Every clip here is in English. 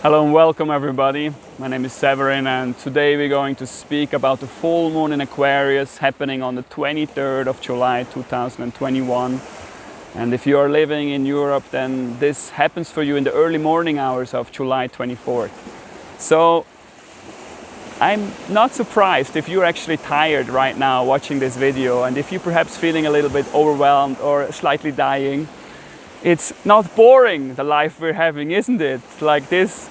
Hello and welcome everybody. My name is Severin and today we're going to speak about the full moon in Aquarius happening on the 23rd of July 2021. And if you are living in Europe, then this happens for you in the early morning hours of July 24th. So I'm not surprised if you're actually tired right now watching this video, and if you're perhaps feeling a little bit overwhelmed or slightly dying. It's not boring, the life we're having, isn't it? Like this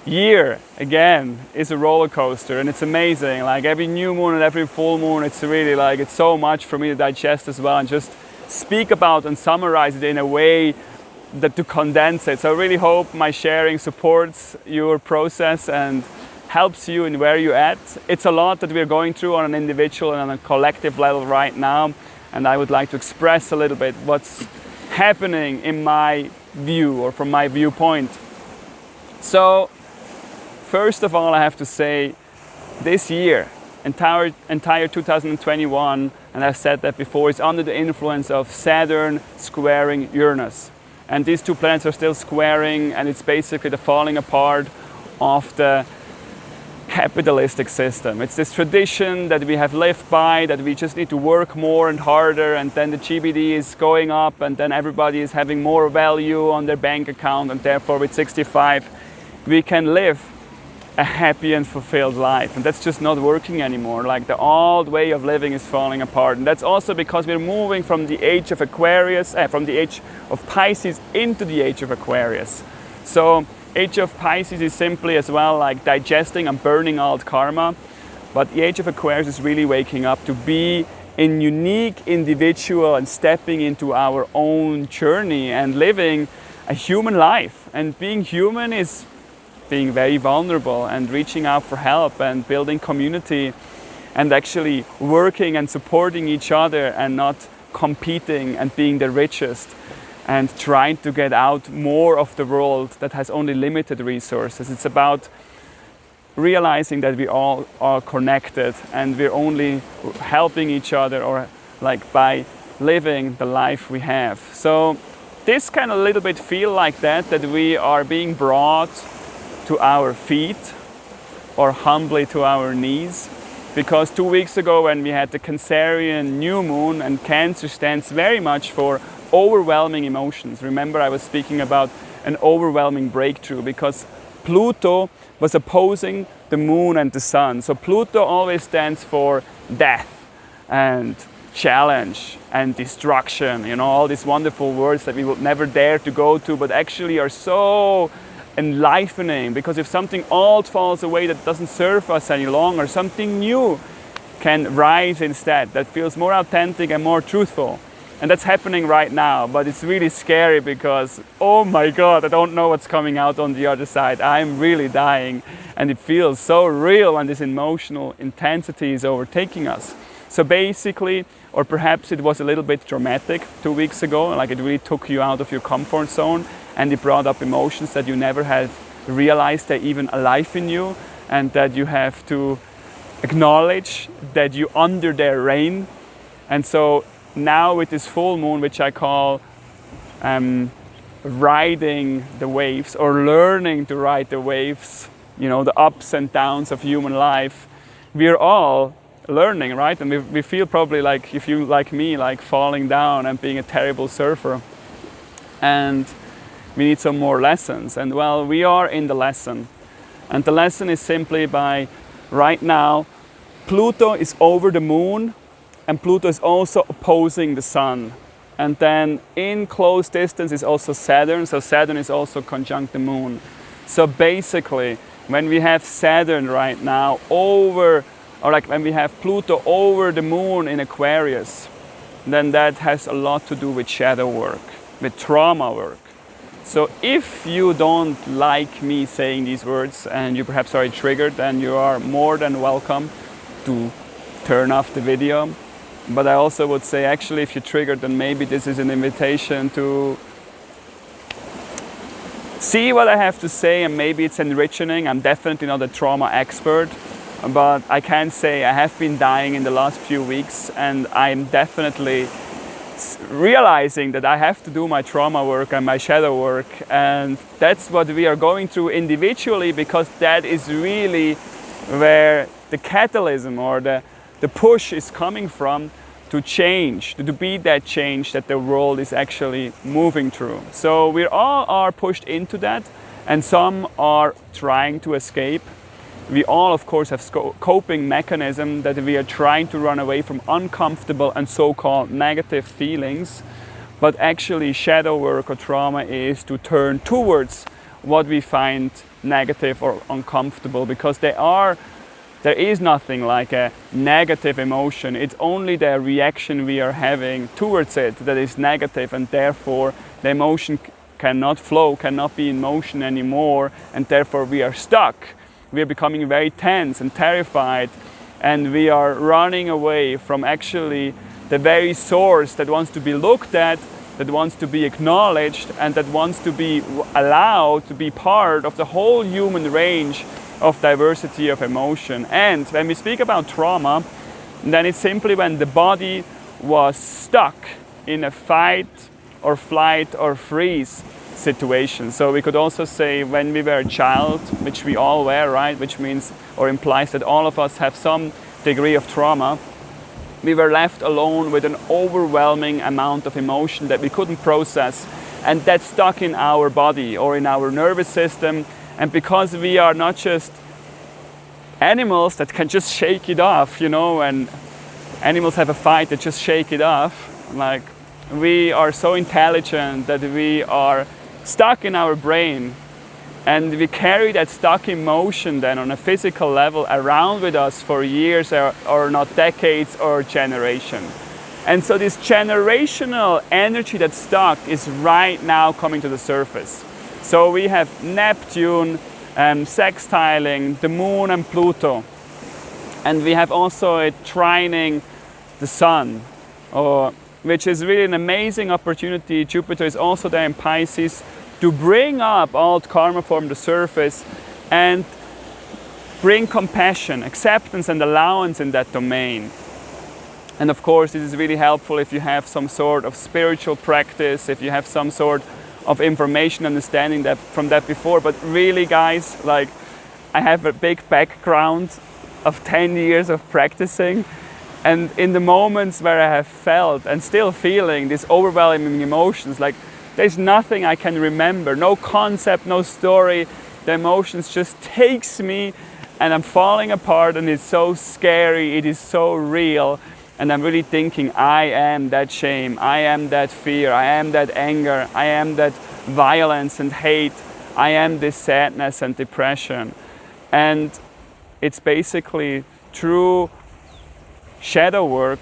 year, again, is a roller coaster and it's amazing. Like every new moon and every full moon, it's really like, it's so much for me to digest as well and just speak about and summarize it in a way that to condense it. So I really hope my sharing supports your process and helps you in where you're at. It's a lot that we're going through on an individual and on a collective level right now. And I would like to express a little bit what's happening in my view or from my viewpoint. So first of all, I have to say this year, entire 2021, and I've said that before, is under the influence of Saturn squaring Uranus. And these two planets are still squaring, and it's basically the falling apart of the capitalistic system. It's this tradition that we have lived by, that we just need to work more and harder, and then the GDP is going up, and then everybody is having more value on their bank account, and therefore with 65 we can live a happy and fulfilled life. And that's just not working anymore. Like the old way of living is falling apart, and that's also because we're moving from the age of Aquarius, from the age of Pisces into the age of Aquarius. So Age of Pisces is simply as well like digesting and burning out karma, but the Age of Aquarius is really waking up to be a unique individual and stepping into our own journey and living a human life. And being human is being very vulnerable and reaching out for help and building community and actually working and supporting each other and not competing and being the richest, and trying to get out more of the world that has only limited resources. It's about realizing that we all are connected and we're only helping each other or like by living the life we have. So this kind of little bit feel like that we are being brought to our feet or humbly to our knees. Because 2 weeks ago when we had the Cancerian new moon, and Cancer stands very much for overwhelming emotions. Remember, I was speaking about an overwhelming breakthrough because Pluto was opposing the moon and the sun. So Pluto always stands for death and challenge and destruction, you know, all these wonderful words that we would never dare to go to, but actually are so enlivening, because if something old falls away that doesn't serve us any longer, something new can rise instead that feels more authentic and more truthful. And that's happening right now, but it's really scary because, oh my God, I don't know what's coming out on the other side. I'm really dying, and it feels so real when this emotional intensity is overtaking us. So basically, or perhaps it was a little bit dramatic 2 weeks ago, like it really took you out of your comfort zone and it brought up emotions that you never had realized they're even alive in you, and that you have to acknowledge that you're under their reign. And so now with this full moon, which I call riding the waves or learning to ride the waves, you know, the ups and downs of human life, we're all learning, right? And we feel probably like, if you like me, like falling down and being a terrible surfer. And we need some more lessons. And well, we are in the lesson. And the lesson is simply by right now, Pluto is over the moon, and Pluto is also opposing the sun. And then in close distance is also Saturn, so Saturn is also conjunct the moon. So basically, when we have Saturn right now over, or like when we have Pluto over the moon in Aquarius, then that has a lot to do with shadow work, with trauma work. So if you don't like me saying these words and you perhaps are triggered, then you are more than welcome to turn off the video. But I also would say, actually, if you're triggered, then maybe this is an invitation to see what I have to say, and maybe it's enriching. I'm definitely not a trauma expert, but I can say I have been dying in the last few weeks, and I'm definitely realizing that I have to do my trauma work and my shadow work, and that's what we are going through individually, because that is really where the catalysm or the push is coming from to change, to be that change that the world is actually moving through. So we all are pushed into that, and some are trying to escape. We all, of course, have coping mechanisms that we are trying to run away from uncomfortable and so-called negative feelings. But actually, shadow work or trauma is to turn towards what we find negative or uncomfortable, because there is nothing like a negative emotion. It's only the reaction we are having towards it that is negative, and therefore the emotion cannot flow, cannot be in motion anymore, and therefore we are stuck. We are becoming very tense and terrified, and we are running away from actually the very source that wants to be looked at, that wants to be acknowledged, and that wants to be allowed to be part of the whole human range of diversity of emotion. And when we speak about trauma, then it's simply when the body was stuck in a fight or flight or freeze situation. So we could also say when we were a child, which we all were, right? Which means or implies that all of us have some degree of trauma. We were left alone with an overwhelming amount of emotion that we couldn't process, and that stuck in our body or in our nervous system. And because we are not just animals that can just shake it off, you know, and animals have a fight that just shake it off, like we are so intelligent that we are stuck in our brain, and we carry that stuck emotion then on a physical level around with us for years or not decades or generation. And so this generational energy that's stuck is right now coming to the surface. So we have Neptune sextiling the Moon and Pluto, and we have also it trining the Sun, which is really an amazing opportunity. Jupiter is also there in Pisces to bring up old karma from the surface and bring compassion, acceptance and allowance in that domain. And of course, this is really helpful if you have some sort of spiritual practice, if you have some sort of information understanding that from that before. But really, guys, like I have a big background of 10 years of practicing, and in the moments where I have felt and still feeling these overwhelming emotions, like there's nothing I can remember, no concept, no story. The emotions just takes me, and I'm falling apart, and it's so scary, it is so real. And I'm really thinking, I am that shame, I am that fear, I am that anger, I am that violence and hate, I am this sadness and depression. And it's basically true shadow work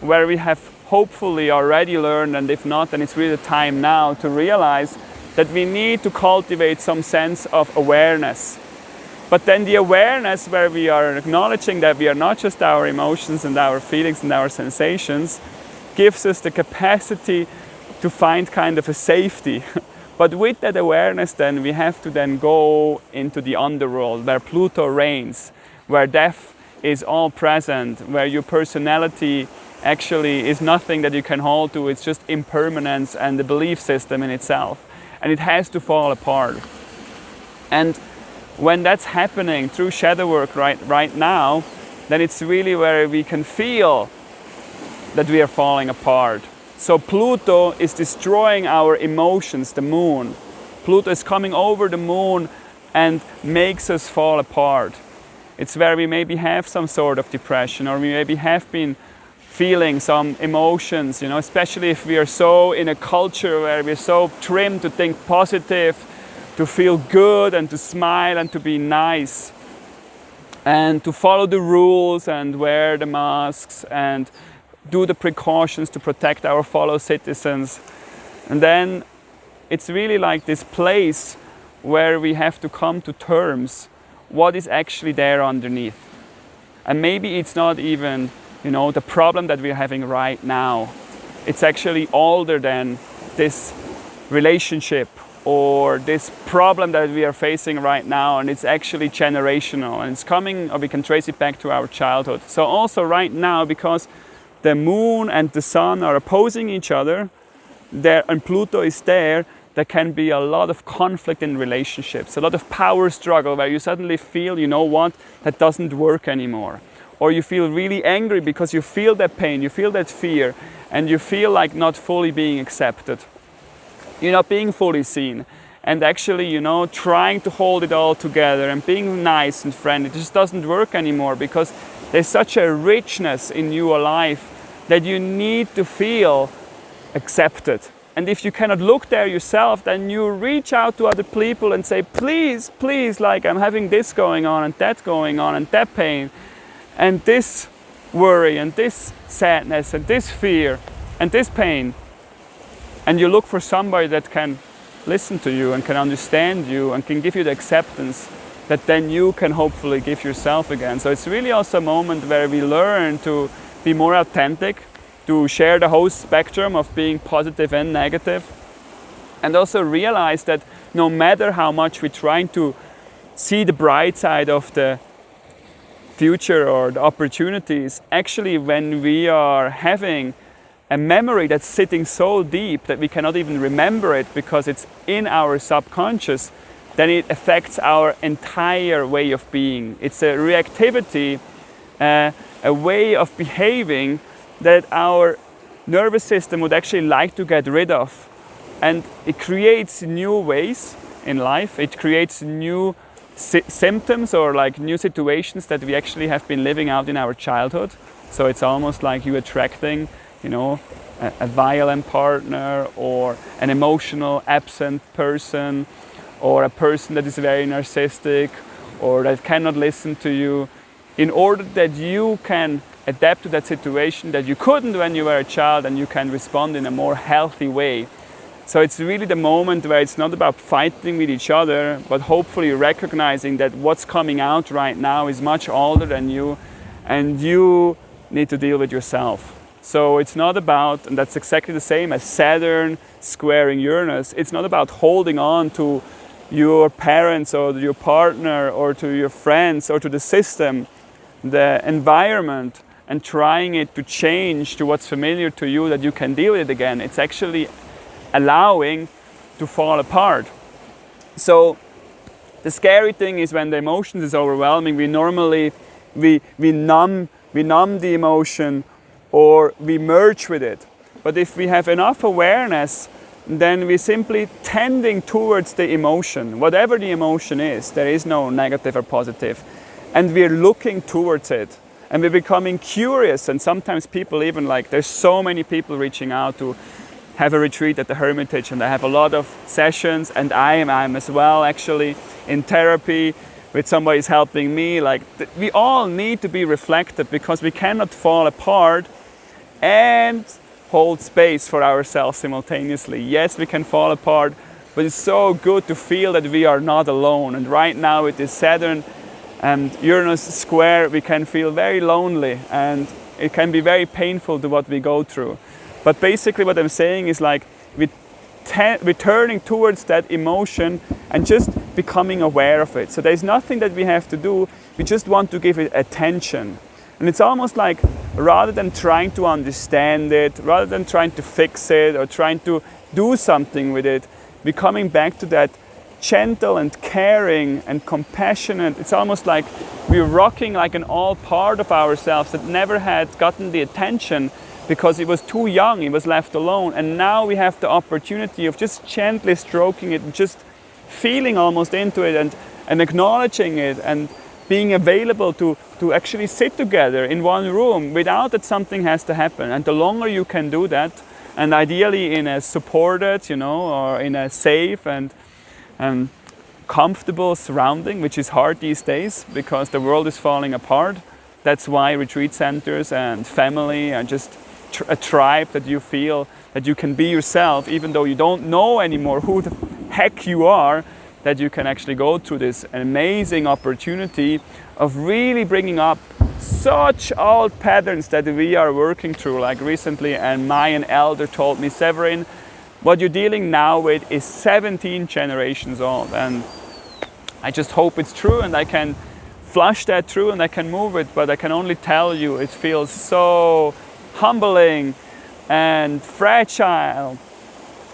where we have hopefully already learned, and if not, then it's really the time now to realize that we need to cultivate some sense of awareness. But then the awareness where we are acknowledging that we are not just our emotions and our feelings and our sensations gives us the capacity to find kind of a safety. But with that awareness then we have to then go into the underworld where Pluto reigns, where death is all present, where your personality actually is nothing that you can hold to, it's just impermanence and the belief system in itself. And it has to fall apart. And when that's happening through shadow work right now, then it's really where we can feel that we are falling apart. So Pluto is destroying our emotions, the moon. Pluto is coming over the moon and makes us fall apart. It's where we maybe have some sort of depression, or we maybe have been feeling some emotions, you know, especially if we are so in a culture where we're so trimmed to think positive, to feel good and to smile and to be nice and to follow the rules and wear the masks and do the precautions to protect our fellow citizens. And then it's really like this place where we have to come to terms what is actually there underneath. And maybe it's not even, you know, the problem that we're having right now. It's actually older than this relationship or this problem that we are facing right now, and it's actually generational, and it's coming, or we can trace it back to our childhood. So also right now, because the moon and the sun are opposing each other, there, and Pluto is there can be a lot of conflict in relationships, a lot of power struggle where you suddenly feel, you know what, that doesn't work anymore. Or you feel really angry because you feel that pain, you feel that fear, and you feel like not fully being accepted. You're not being fully seen. And actually, you know, trying to hold it all together and being nice and friendly, it just doesn't work anymore because there's such a richness in your life that you need to feel accepted. And if you cannot look there yourself, then you reach out to other people and say, please, please, like I'm having this going on and that going on and that pain and this worry and this sadness and this fear and this pain. And you look for somebody that can listen to you and can understand you and can give you the acceptance that then you can hopefully give yourself again. So it's really also a moment where we learn to be more authentic, to share the whole spectrum of being positive and negative, and also realize that no matter how much we're trying to see the bright side of the future or the opportunities, actually when we are having a memory that's sitting so deep that we cannot even remember it because it's in our subconscious, then it affects our entire way of being. It's a reactivity, a way of behaving that our nervous system would actually like to get rid of. And it creates new ways in life. It creates new symptoms or like new situations that we actually have been living out in our childhood. So it's almost like you attracting, you know, a violent partner or an emotional absent person or a person that is very narcissistic or that cannot listen to you, in order that you can adapt to that situation that you couldn't when you were a child and you can respond in a more healthy way. So it's really the moment where it's not about fighting with each other, but hopefully recognizing that what's coming out right now is much older than you and you need to deal with yourself. So it's not about, and that's exactly the same as Saturn squaring Uranus, it's not about holding on to your parents or your partner or to your friends or to the system, the environment, and trying it to change to what's familiar to you that you can deal with it again. It's actually allowing to fall apart. So the scary thing is when the emotions is overwhelming, we normally we numb the emotion or we merge with it. But if we have enough awareness, then we're simply tending towards the emotion, whatever the emotion is. There is no negative or positive, and we're looking towards it. And we're becoming curious, and sometimes people even like, there's so many people reaching out to have a retreat at the Hermitage, and I have a lot of sessions, and I'm as well actually in therapy with somebody who's helping me. Like we all need to be reflective because we cannot fall apart and hold space for ourselves simultaneously. Yes, we can fall apart, but it's so good to feel that we are not alone. And right now with this Saturn and Uranus square, we can feel very lonely and it can be very painful to what we go through. But basically what I'm saying is like we're turning towards that emotion and just becoming aware of it. So there's nothing that we have to do, we just want to give it attention. And it's almost like rather than trying to understand it, rather than trying to fix it or trying to do something with it, we're coming back to that gentle and caring and compassionate. It's almost like we're rocking like an old part of ourselves that never had gotten the attention because it was too young, it was left alone. And now we have the opportunity of just gently stroking it and just feeling almost into it and acknowledging it and being available to actually sit together in one room without that something has to happen. And the longer you can do that, and ideally in a supported, you know, or in a safe and comfortable surrounding, which is hard these days because the world is falling apart. That's why retreat centers and family are just a tribe that you feel that you can be yourself, even though you don't know anymore who the heck you are, that you can actually go through this amazing opportunity of really bringing up such old patterns that we are working through. Like recently, and Mayan elder told me, Severin, what you're dealing now with is 17 generations old. And I just hope it's true and I can flush that through and I can move it, but I can only tell you it feels so humbling and fragile.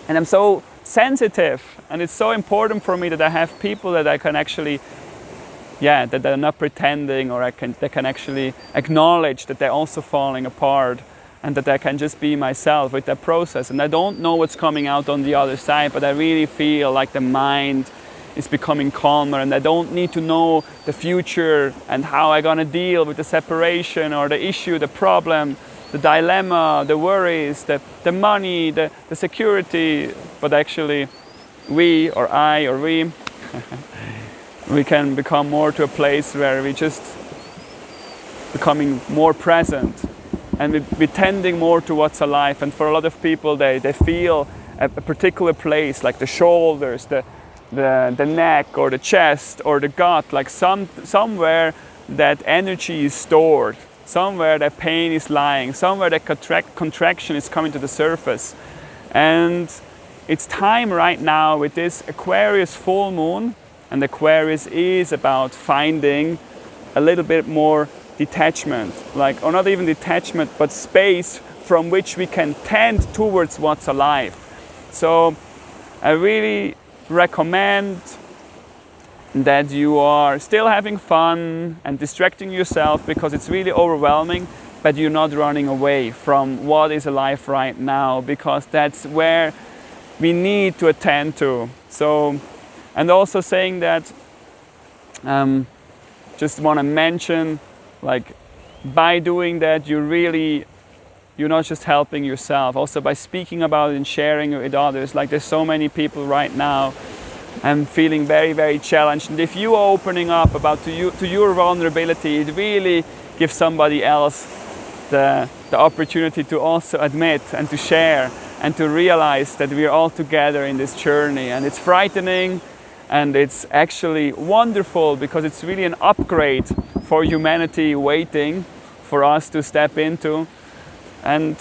And I'm so sensitive, and it's so important for me that I have people that I can actually, that they're not pretending, or they can actually acknowledge that they're also falling apart, and that I can just be myself with that process. And I don't know what's coming out on the other side, but I really feel like the mind is becoming calmer, and I don't need to know the future and how I'm gonna deal with the separation or the issue, the problem, the dilemma, the worries, the money, the security, but actually we can become more to a place where we just becoming more present, and we're tending more to what's alive. And for a lot of people, they feel a particular place, like the shoulders, the neck, or the chest, or the gut, like somewhere that energy is stored, somewhere that pain is lying, somewhere that contraction is coming to the surface. And it's time right now with this Aquarius full moon, and Aquarius is about finding a little bit more detachment, or not even detachment, but space from which we can tend towards what's alive. So I really recommend that you are still having fun and distracting yourself, because it's really overwhelming, but you're not running away from what is alive right now, because that's where we need to attend to. So, and also saying that, just want to mention, by doing that, you're not just helping yourself, also by speaking about it and sharing it with others. There's so many people right now, I'm feeling very, very challenged. And if you are opening up to your vulnerability, it really gives somebody else the opportunity to also admit and to share and to realize that we're all together in this journey. And it's frightening, and it's actually wonderful, because it's really an upgrade for humanity waiting for us to step into, and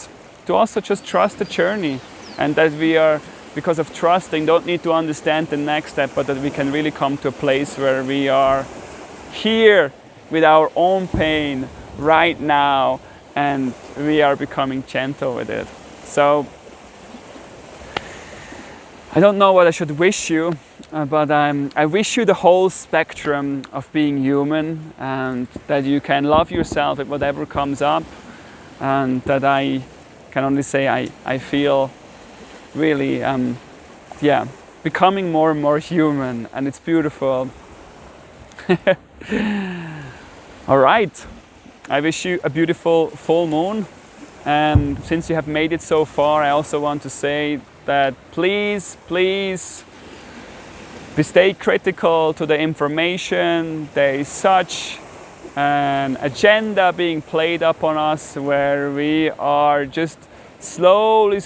to also just trust the journey, and that we are, because of trusting, don't need to understand the next step, but that we can really come to a place where we are here with our own pain right now, and we are becoming gentle with it. So I don't know what I should wish you, but I wish you the whole spectrum of being human, and that you can love yourself with whatever comes up, and that I can only say I feel really, becoming more and more human, and it's beautiful. All right, I wish you a beautiful full moon, and since you have made it so far, I also want to say that please stay critical to the information. There is such an agenda being played upon us, where we are just slowly,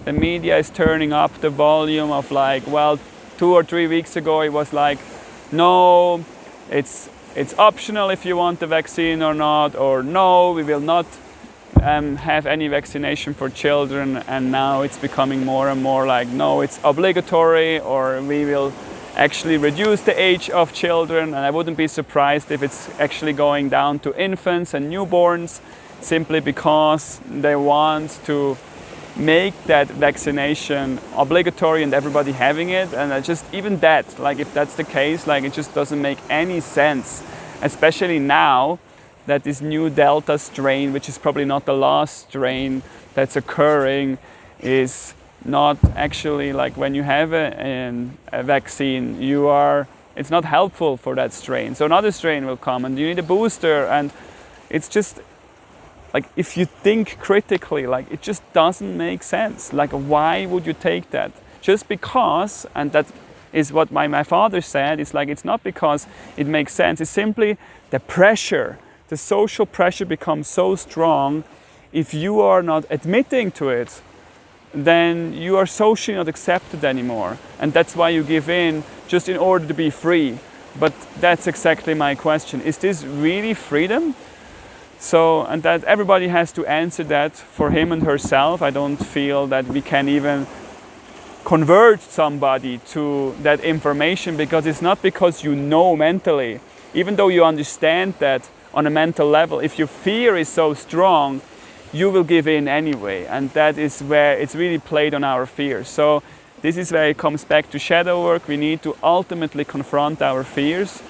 the media is turning up the volume of 2 or 3 weeks ago it was no, it's optional if you want the vaccine or not, or no, we will not have any vaccination for children, and now it's becoming more and more no, it's obligatory, or we will actually reduce the age of children. And I wouldn't be surprised if it's actually going down to infants and newborns, simply because they want to make that vaccination obligatory and everybody having it. And even that, if that's the case, it just doesn't make any sense, especially now that this new Delta strain, which is probably not the last strain that's occurring, is not actually when you have a vaccine, it's not helpful for that strain. So another strain will come, and you need a booster, and it's just if you think critically, it just doesn't make sense. Why would you take that? Just because, and that is what my father said, it's not because it makes sense, it's simply the pressure. The social pressure becomes so strong. If you are not admitting to it, then you are socially not accepted anymore. And that's why you give in, just in order to be free. But that's exactly my question. Is this really freedom? So, and that everybody has to answer that for him and herself. I don't feel that we can even convert somebody to that information, because it's not because you know mentally, even though you understand that on a mental level. If your fear is so strong, you will give in anyway. And that is where it's really played on our fears. So this is where it comes back to shadow work. We need to ultimately confront our fears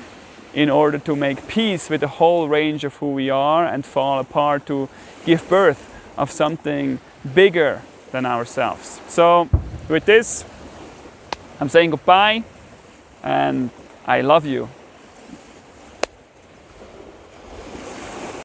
in order to make peace with the whole range of who we are and fall apart to give birth of something bigger than ourselves. So with this, I'm saying goodbye and I love you.